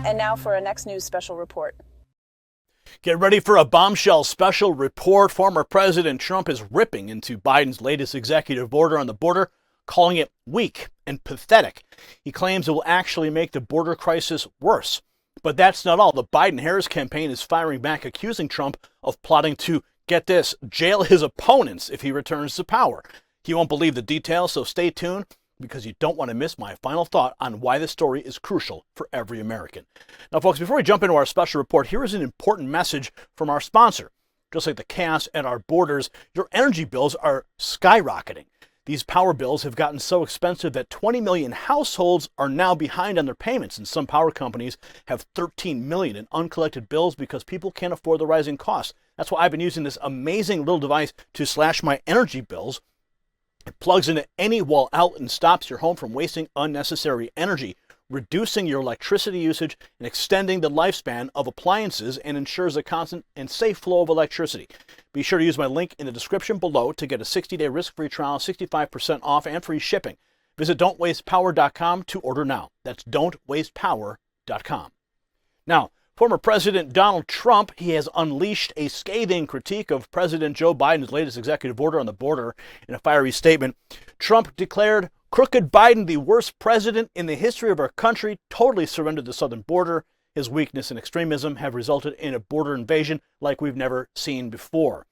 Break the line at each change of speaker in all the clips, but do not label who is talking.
And now for a Next News special report.
Get ready for a bombshell special report. Former President Trump is ripping into Biden's latest executive order on the border, calling it weak and pathetic. He claims it will actually make the border crisis worse. But that's not all. The Biden-Harris campaign is firing back, accusing Trump of plotting to, get this, jail his opponents if he returns to power. He won't believe the details, so stay tuned, because you don't want to miss my final thought on why this story is crucial for every American. Now, folks, before we jump into our special report, here is an important message from our sponsor. Just like the chaos at our borders, your energy bills are skyrocketing. These power bills have gotten so expensive that 20 million households are now behind on their payments, and some power companies have 13 million in uncollected bills because people can't afford the rising costs. That's why I've been using this amazing little device to slash my energy bills. It plugs into any wall outlet and stops your home from wasting unnecessary energy, reducing your electricity usage and extending the lifespan of appliances, and ensures a constant and safe flow of electricity. Be sure to use my link in the description below to get a 60-day risk-free trial, 65% off, and free shipping. Visit don'twastepower.com to order now. That's don'twastepower.com. Now, former President Donald Trump, he has unleashed a scathing critique of President Joe Biden's latest executive order on the border. In a fiery statement, Trump declared, "Crooked Biden, the worst president in the history of our country, totally surrendered the southern border. His weakness and extremism have resulted in a border invasion like we've never seen before."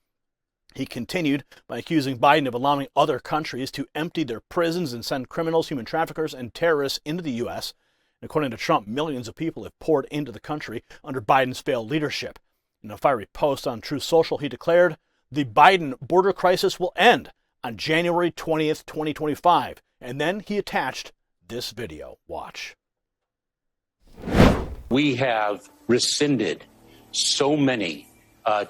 He continued by accusing Biden of allowing other countries to empty their prisons and send criminals, human traffickers, and terrorists into the U.S. According to Trump, millions of people have poured into the country under Biden's failed leadership. In a fiery post on Truth Social, he declared, "The Biden border crisis will end on January 20th, 2025. And then he attached this video. Watch.
We have rescinded so many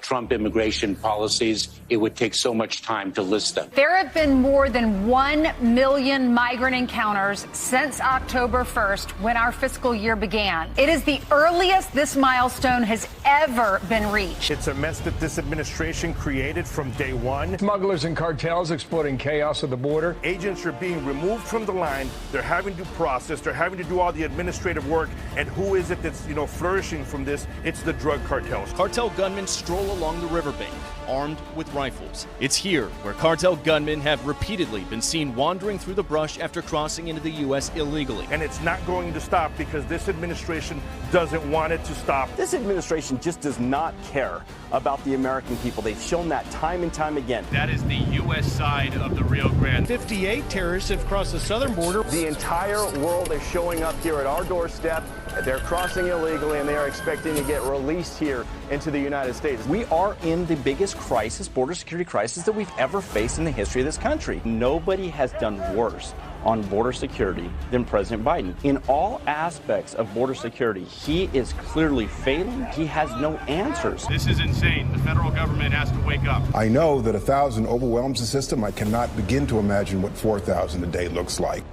Trump immigration policies, it would take so much time to list them.
There have been more than 1 million migrant encounters since October 1st, when our fiscal year began. It is the earliest this milestone has ever been reached.
It's a mess that this administration created from day one.
Smugglers and cartels exploiting chaos at the border.
Agents are being removed from the line. They're having to process. They're having to do all the administrative work. And who is it that's, flourishing from this? It's the drug cartels.
Cartel gunmen stroll along the riverbank, armed with rifles. It's here where cartel gunmen have repeatedly been seen wandering through the brush after crossing into the U.S. illegally.
And it's not going to stop because this administration doesn't want it to stop.
This administration just does not care about the American people. They've shown that time and time again.
That is the U.S. side of the Rio Grande.
58 terrorists have crossed the southern border.
The entire world is showing up here at our doorstep. They're crossing illegally, and they are expecting to get released here into the United States.
We are in the biggest crisis, border security crisis, that we've ever faced in the history of this country. Nobody has done worse on border security than President Biden. In all aspects of border security, he is clearly failing. He has no answers.
This is insane. The federal government has to wake up.
I know that 1,000 overwhelms the system. I cannot begin to imagine what 4,000 a day looks like.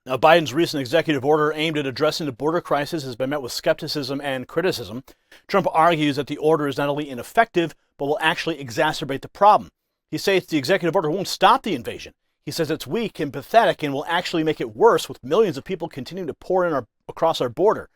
Now, Biden's recent executive order aimed at addressing the border crisis has been met with skepticism and criticism. Trump argues that the order is not only ineffective, but will actually exacerbate the problem. He states the executive order won't stop the invasion. He says it's weak and pathetic and will actually make it worse, with millions of people continuing to pour in across our border.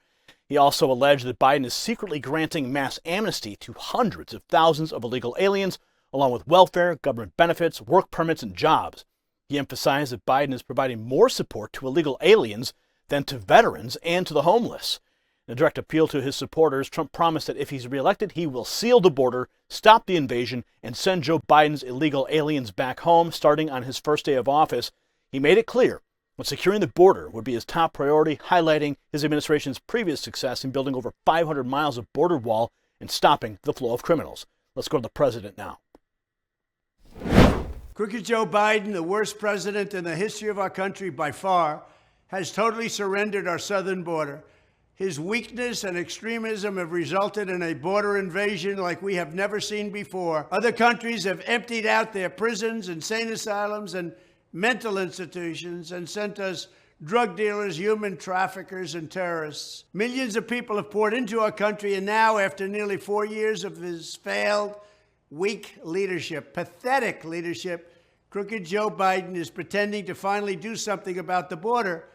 He also alleged that Biden is secretly granting mass amnesty to hundreds of thousands of illegal aliens, along with welfare, government benefits, work permits, and jobs. He emphasized that Biden is providing more support to illegal aliens than to veterans and to the homeless. In a direct appeal to his supporters, Trump promised that if he's reelected, he will seal the border, stop the invasion, and send Joe Biden's illegal aliens back home starting on his first day of office. He made it clear that securing the border would be his top priority, highlighting his administration's previous success in building over 500 miles of border wall and stopping the flow of criminals. Let's go to the president now.
Crooked Joe Biden, the worst president in the history of our country by far, has totally surrendered our southern border. His weakness and extremism have resulted in a border invasion like we have never seen before. Other countries have emptied out their prisons, insane asylums, and mental institutions and sent us drug dealers, human traffickers, and terrorists. Millions of people have poured into our country, and now, after nearly 4 years of his failed, weak leadership, pathetic leadership, Crooked Joe Biden is pretending to finally do something about the border,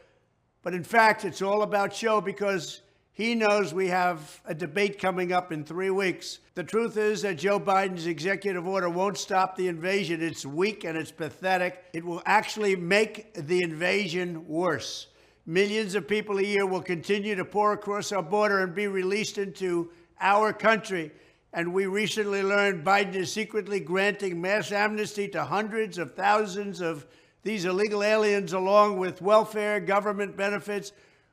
but in fact, it's all about show because he knows we have a debate coming up in 3 weeks. The truth is that Joe Biden's executive order won't stop the invasion. It's weak and it's pathetic. It will actually make the invasion worse. Millions of people a year will continue to pour across our border and be released into our country. And we recently learned Biden is secretly granting mass amnesty to hundreds of thousands of these illegal aliens, along with welfare, government benefits,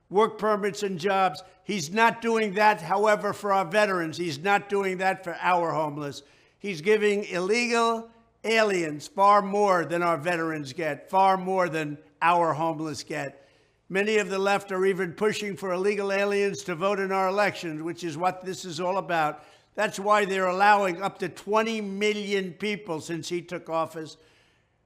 work permits, and jobs. He's not doing that, however, for our veterans. He's not doing that for our homeless. He's giving illegal aliens far more than our veterans get, far more than our homeless get. Many of the left are even pushing for illegal aliens to vote in our elections, which is what this is all about. That's why they're allowing up to 20 million people since he took office.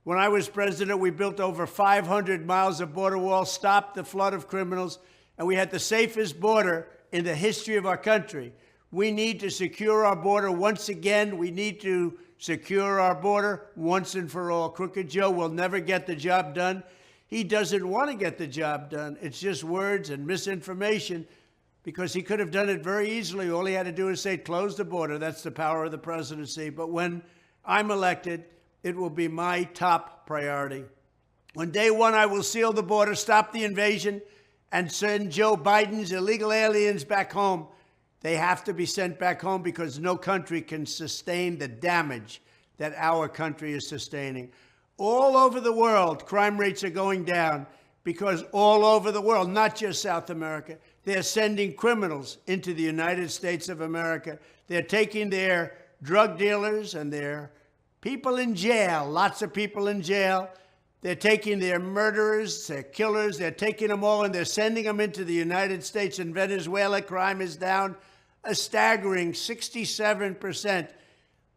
When I was president, we built over 500 miles of border wall, stopped the flood of criminals, and we had the safest border in the history of our country. We need to secure our border once again. We need to secure our border once and for all. Crooked Joe will never get the job done. He doesn't want to get the job done. It's just words and misinformation, because he could have done it very easily. All he had to do is say, close the border. That's the power of the presidency. But when I'm elected, it will be my top priority. On day one, I will seal the border, stop the invasion, and send Joe Biden's illegal aliens back home. They have to be sent back home because no country can sustain the damage that our country is sustaining. All over the world, crime rates are going down because all over the world, not just South America, they're sending criminals into the United States of America. They're taking their drug dealers and their people in jail, lots of people in jail. They're taking their murderers, their killers, they're taking them all and they're sending them into the United States. In Venezuela, crime is down a staggering 67%.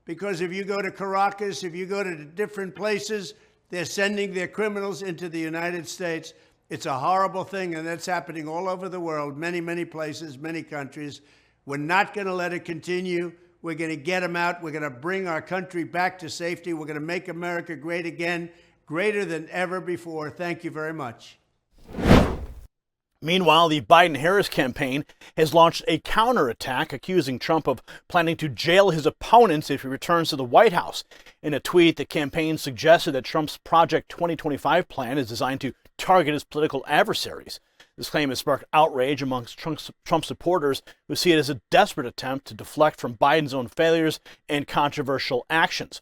Because if you go to Caracas, if you go to different places, they're sending their criminals into the United States. It's a horrible thing, and that's happening all over the world, many, many places, many countries. We're not going to let it continue. We're going to get them out. We're going to bring our country back to safety. We're going to make America great again, greater than ever before. Thank you very much.
Meanwhile, the Biden-Harris campaign has launched a counterattack accusing Trump of planning to jail his opponents if he returns to the White House. In a tweet, the campaign suggested that Trump's Project 2025 plan is designed to target his political adversaries. This claim has sparked outrage amongst Trump supporters who see it as a desperate attempt to deflect from Biden's own failures and controversial actions.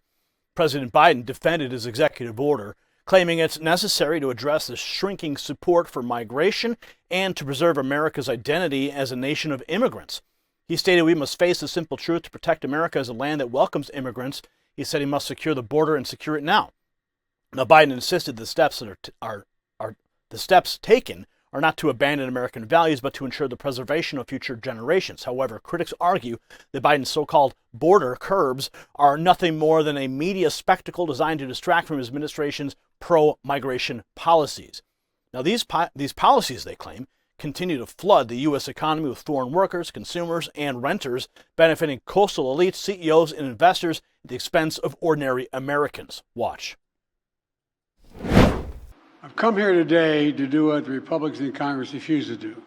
President Biden defended his executive order, claiming it's necessary to address the shrinking support for migration and to preserve America's identity as a nation of immigrants. He stated we must face the simple truth to protect America as a land that welcomes immigrants. He said he must secure the border and secure it now. Now, Biden insisted the steps taken are not to abandon American values, but to ensure the preservation of future generations. However, critics argue that Biden's so-called border curbs are nothing more than a media spectacle designed to distract from his administration's pro-migration policies. Now, these policies, they claim, continue to flood the U.S. economy with foreign workers, consumers, and renters, benefiting coastal elites, CEOs, and investors at the expense of ordinary Americans. Watch.
I've come here today to do what the Republicans in Congress refuse to do.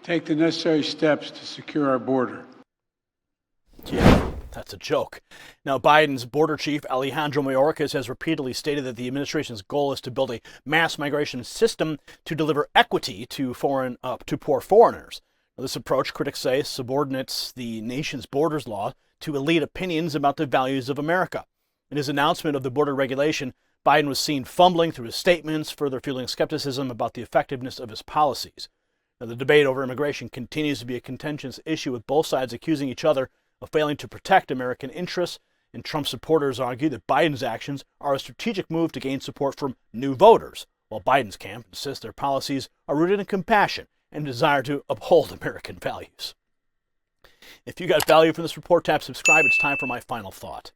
Take the necessary steps to secure our border.
Yeah, that's a joke. Now, Biden's border chief, Alejandro Mayorkas, has repeatedly stated that the administration's goal is to build a mass migration system to deliver equity to poor foreigners. Now, this approach, critics say, subordinates the nation's borders law to elite opinions about the values of America. In his announcement of the border regulation, Biden was seen fumbling through his statements, further fueling skepticism about the effectiveness of his policies. Now, the debate over immigration continues to be a contentious issue, with both sides accusing each other of failing to protect American interests, and Trump supporters argue that Biden's actions are a strategic move to gain support from new voters, while Biden's camp insists their policies are rooted in compassion and desire to uphold American values. If you got value from this report, tap subscribe. It's time for my final thought.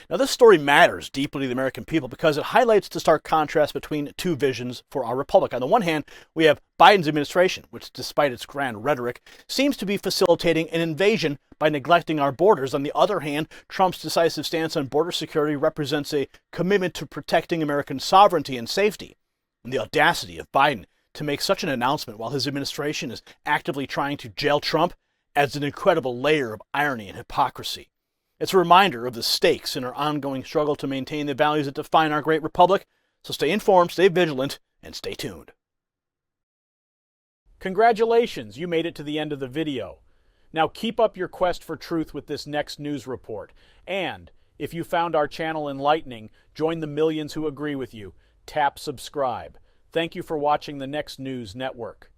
Now, this story matters deeply to the American people because it highlights the stark contrast between two visions for our republic. On the one hand, we have Biden's administration, which, despite its grand rhetoric, seems to be facilitating an invasion by neglecting our borders. On the other hand, Trump's decisive stance on border security represents a commitment to protecting American sovereignty and safety. And the audacity of Biden to make such an announcement while his administration is actively trying to jail Trump adds an incredible layer of irony and hypocrisy. It's a reminder of the stakes in our ongoing struggle to maintain the values that define our great republic. So stay informed, stay vigilant, and stay tuned.
Congratulations, you made it to the end of the video. Now keep up your quest for truth with this next news report. And if you found our channel enlightening, join the millions who agree with you. Tap subscribe. Thank you for watching the Next News Network.